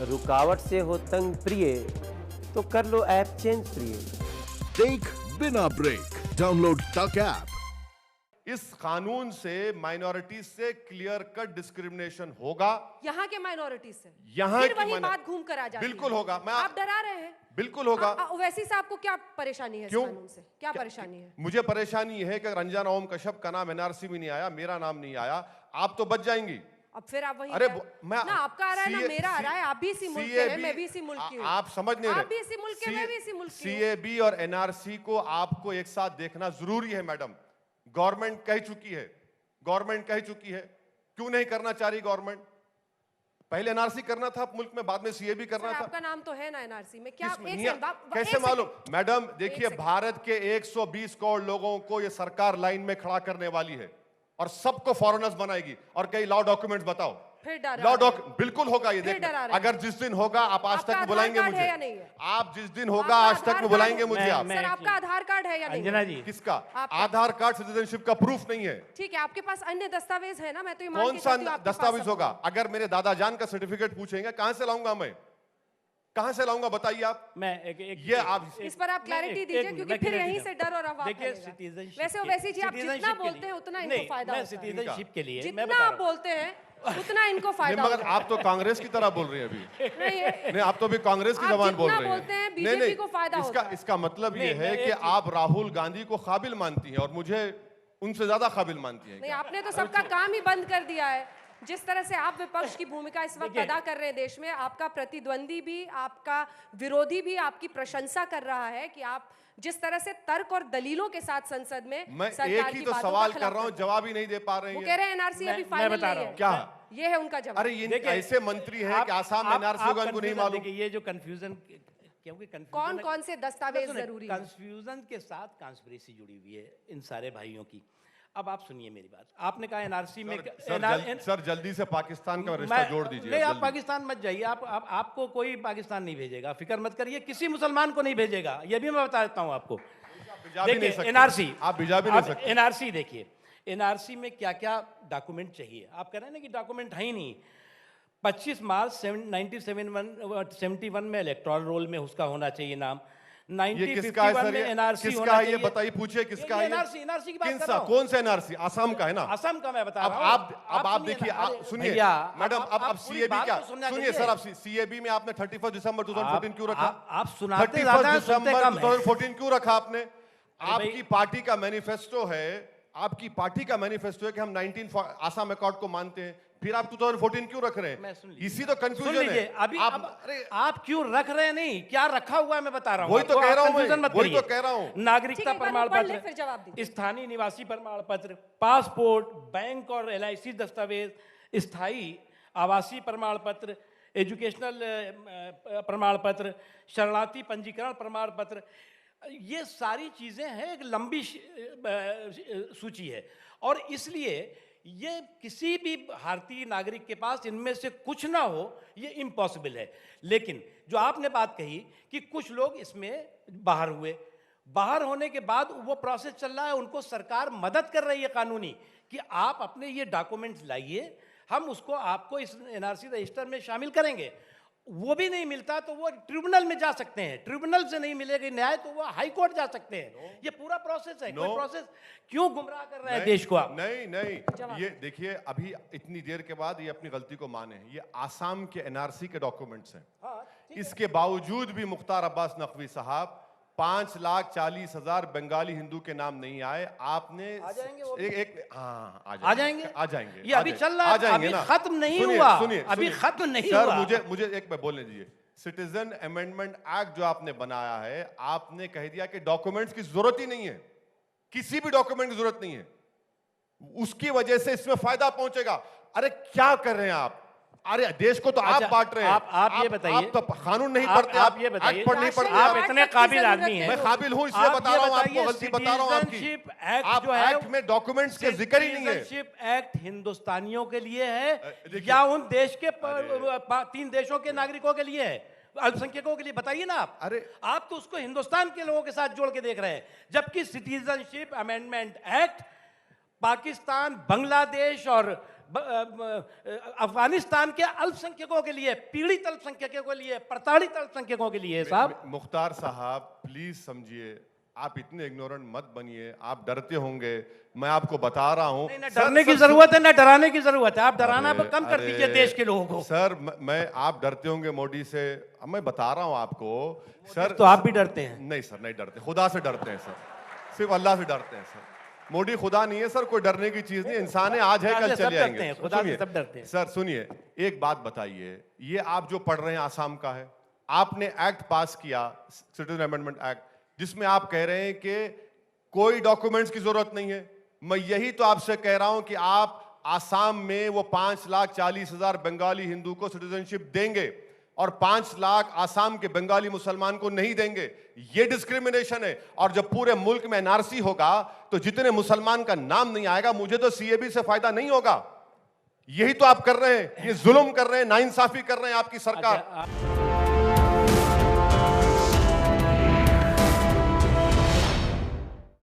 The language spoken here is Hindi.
रुकावट से हो तंग प्रिय तो कर लो ऐप चेंज प्रिय। देख बिना ब्रेक डाउनलोड तक ऐप। इस कानून से माइनॉरिटीज से क्लियर कट डिस्क्रिमिनेशन होगा। यहाँ के माइनॉरिटीज से यहाँ फिर की वही बात घूम कर आ जाती बिल्कुल है। होगा। आप डरा रहे हैं। बिल्कुल होगा। वैसे से आपको क्या परेशानी है इस क्यों? कानून से? क्या परेशानी है? मुझे परेशानी है कि रंजना ओम कश्यप का नाम एनआरसी में नहीं आया, मेरा नाम नहीं आया, आप तो बच जाएंगी। अब फिर आप वही अरे ना आपका आ रहा है ना मेरा आ रहा है। आप भी इसी मुल्क के हैं, मैं भी इसी मुल्क की हूँ। आप समझ नहीं रहे। आप भी इसी मुल्क के, मैं भी इसी मुल्क की हूँ। सीएबी और एनआरसी को आपको एक साथ देखना जरूरी है मैडम। गवर्नमेंट कह चुकी है, गवर्नमेंट कह चुकी है। क्यों नहीं करना चाह रही गवर्नमेंट? पहले एनआरसी करना था मुल्क में, बाद में सीएबी करना था। आपका नाम तो है ना एनआरसी में, क्या कैसे मालूम? मैडम देखिए, भारत के 120 करोड़ लोगों को ये सरकार लाइन में खड़ा करने वाली है और सबको फॉरेनर्स बनाएगी। और कई लॉ डॉक्यूमेंट्स बताओ। लॉ डॉक्यूमेंट बिल्कुल होगा ये देखना। अगर जिस दिन होगा आप आज तक बुलाएंगे मुझे। आप जिस दिन होगा आज तक में बुलाएंगे मुझे आप। सर आपका आधार कार्ड है या नहीं? अंजना जी, किसका आधार कार्ड? सिटीजनशिप का प्रूफ नहीं है। ठीक है, आपके पास अन्य दस्तावेज है ना? मैं तो कौन सा दस्तावेज होगा? अगर मेरे दादा जान का सर्टिफिकेट पूछेंगे कहां से लाऊंगा मैं? कहां से लाऊंगा बताइए आप। मैं ये आप इस पर आप क्लैरिटी दीजिए, क्योंकि फिर यहीं से डर और अफवाह देखिए फैलेगा। वैसे जी आप जितना बोलते हैं उतना इनको फायदा होता है। सिटीजनशिप के लिए जितना आप बोलते हैं उतना इनको फायदा होता है। मगर आप तो कांग्रेस की तरह बोल रही हैं अभी। नहीं, आप तो अभी कांग्रेस की जबान बोल रहे हैं। बीजेपी को फायदा होता है। इसका मतलब ये है कि आप राहुल गांधी को काबिल मानती हैं और मुझे उनसे ज्यादा काबिल मानती हैं। नहीं, आपने तो सबका काम ही बंद कर दिया है। जिस तरह से आप विपक्ष की भूमिका इस वक्त अदा कर रहे हैं देश में, आपका प्रतिद्वंदी भी, आपका विरोधी भी आपकी प्रशंसा कर रहा है कि आप जिस तरह से तर्क और दलीलों के साथ संसद में मैं एक ही तो सवाल कर रहा हूं, जवाब ही नहीं दे पा रहे हैं। वो कह रहे हैं एनआरसी अभी फाइनल नहीं है। क्या ये है उनका जवाब? अरे ये ऐसे मंत्री हैं कि आसाम में एनआरसी होगा उनको नहीं मालूम। ये जो कंफ्यूजन, क्योंकि कौन कौन से दस्तावेज जरूरी है? कंफ्यूजन के साथ कॉन्स्पिरेसी जुड़ी हुई है इन सारे भाइयों की। अब आप सुनिए मेरी बात। आपने कहा एनआरसी में सर जल्दी से पाकिस्तान का रिश्ता जोड़ दीजिए। नहीं, आप पाकिस्तान मत जाइए। आपको कोई पाकिस्तान नहीं भेजेगा, फिक्र मत करिए। किसी मुसलमान को नहीं भेजेगा, ये भी मैं बता देता हूं आपको। देखिए एनआरसी, आप भिजा भी नहीं सकते। एनआरसी देखिए, एनआरसी में क्या क्या डॉक्यूमेंट चाहिए। आप कह रहे हैं ना कि डॉक्यूमेंट है ही नहीं। 25 मार्च 1971 में इलेक्टोरल रोल में उसका होना चाहिए नाम। 1951 में एनआरसी होना चाहिए। ये बताइए, पूछिए किसका है? एनआरसी की बात कर रहा हूं। कौन सा एनआरसी? असम का है ना? असम का मैं बता रहा हूं। अब आप देखिए, सुनिए मैडम, अब सीएबी क्या? सुनिए सर, अब सीएबी में आपने 31 दिसंबर 2014 क्यों रखा? आप सुनाते 31 दिसंबर 2014 क्यों रखा आपने? आपकी पार्टी का मैनिफेस्टो है, आपकी पार्टी का मैनिफेस्टो है कि हम 19 आसाम अकॉर्ड को मानते हैं। फिर आप 2014 क्यों रख रहे हैं? इसी तो कंफ्यूजन है। अभी आप क्यों रख रहे हैं? नहीं, क्या रखा हुआ है मैं बता रहा हूं। वही तो कह रहा हूं, वही तो कह रहा हूं। नागरिकता प्रमाण पत्र, स्थानीय निवासी प्रमाण पत्र, पासपोर्ट, बैंक और एलआईसी दस्तावेज, स्थायी आवासीय प्रमाण पत्र, एजुकेशनल प्रमाण पत्र, शरणार्थी पंजीकरण प्रमाण पत्र, ये सारी चीजें हैं। एक लंबी सूची है और इसलिए ये किसी भी भारतीय नागरिक के पास इनमें से कुछ ना हो, ये इम्पॉसिबल है। लेकिन जो आपने बात कही कि कुछ लोग इसमें बाहर हुए, बाहर होने के बाद वो प्रोसेस चल रहा है, उनको सरकार मदद कर रही है कानूनी कि आप अपने ये डॉक्यूमेंट्स लाइए, हम उसको आपको इस एनआरसी रजिस्टर में शामिल करेंगे। वो भी नहीं मिलता तो वो ट्रिब्यूनल में जा सकते हैं। ट्रिब्यूनल से नहीं मिलेगा न्याय तो वो हाई कोर्ट जा सकते हैं। ये पूरा प्रोसेस है। कोई प्रोसेस क्यों गुमराह कर रहे हैं देश को आप? नहीं, ये देखिए, अभी इतनी देर के बाद ये अपनी गलती को माने। ये आसाम के एनआरसी के डॉक्यूमेंट्स हैं। इसके बावजूद भी मुख्तार अब्बास नकवी साहब 5,40,000 बंगाली हिंदू के नाम नहीं आए। आपने आ जाएंगे। ये अभी चल रहा है, अभी खत्म नहीं हुआ। अभी खत्म नहीं हुआ। मुझे एक बार बोलने दीजिए। सिटीजन अमेंडमेंट एक्ट जो आपने बनाया है, आपने कह दिया कि डॉक्यूमेंट्स की जरूरत ही नहीं है, किसी भी डॉक्यूमेंट की जरूरत नहीं है, उसकी वजह से इसमें फायदा पहुंचेगा। अरे क्या कर रहे हैं आप? अरे देश को तो आप बांट रहे हैं। आप ये बताइए, आप तो कानून नहीं पढ़ते। आप ये बताइए, पढ़ नहीं पढ़ते। आप इतने काबिल आदमी हैं। मैं काबिल हूं इसलिए बता रहा हूं आपको, गलती बता रहा हूं आपकी। एक्ट जो है, एक्ट में डॉक्यूमेंट्स के जिक्र ही नहीं है। सिटीजनशिप एक्ट हिंदुस्तानियों के लिए है या उन देश के 3 देशों के नागरिकों के लिए है, अल्पसंख्यकों के लिए? बताइए ना आप। अरे आप तो उसको हिंदुस्तान के लोगों के साथ जोड़ के देख रहे हैं, जबकि citizenship amendment act Pakistan, Bangladesh और अफगानिस्तान के अल्पसंख्यकों के लिए, पीड़ित अल्पसंख्यकों के लिए, प्रताड़ित अल्पसंख्यकों के लिए साहब। मुख्तार साहब प्लीज समझिए, आप इतने इग्नोरेंट मत बनिए, आप डरते होंगे, मैं आपको बता रहा हूं। न डरने की जरूरत है, न डराने की जरूरत है। आप डराना कम कर दीजिए देश के लोगों को। सर मैं आप डरते होंगे मोदी से, मैं बता रहा हूं आपको सर। तो आप भी डरते हैं? नहीं सर, नहीं डरते, खुदा से डरते हैं सर, सिर्फ अल्लाह से डरते हैं सर। मोदी खुदा नहीं है सर, कोई डरने की चीज नहीं, इंसान है, आज है कल चले आएंगे। खुदा से सब डरते हैं। सर सुनिए, एक बात बताइए, ये आप जो पढ़ रहे हैं आसाम का है, आपने एक्ट पास किया, सिटीजन अमेंडमेंट एक्ट, जिसमें आप कह रहे हैं कि कोई डॉक्यूमेंट्स की जरूरत नहीं है। मैं यही तो आपसे कह रहा हूं कि आप आसाम में वो 5,40,000 बंगाली हिंदू को सिटीजनशिप देंगे और 5 लाख आसाम के बंगाली मुसलमान को नहीं देंगे। ये डिस्क्रिमिनेशन है। और जब पूरे मुल्क में एनआरसी होगा तो जितने मुसलमान का नाम नहीं आएगा, मुझे तो सीएबी से फायदा नहीं होगा। यही तो आप कर रहे हैं, ये जुल्म कर रहे हैं, नाइंसाफी कर रहे हैं आपकी सरकार।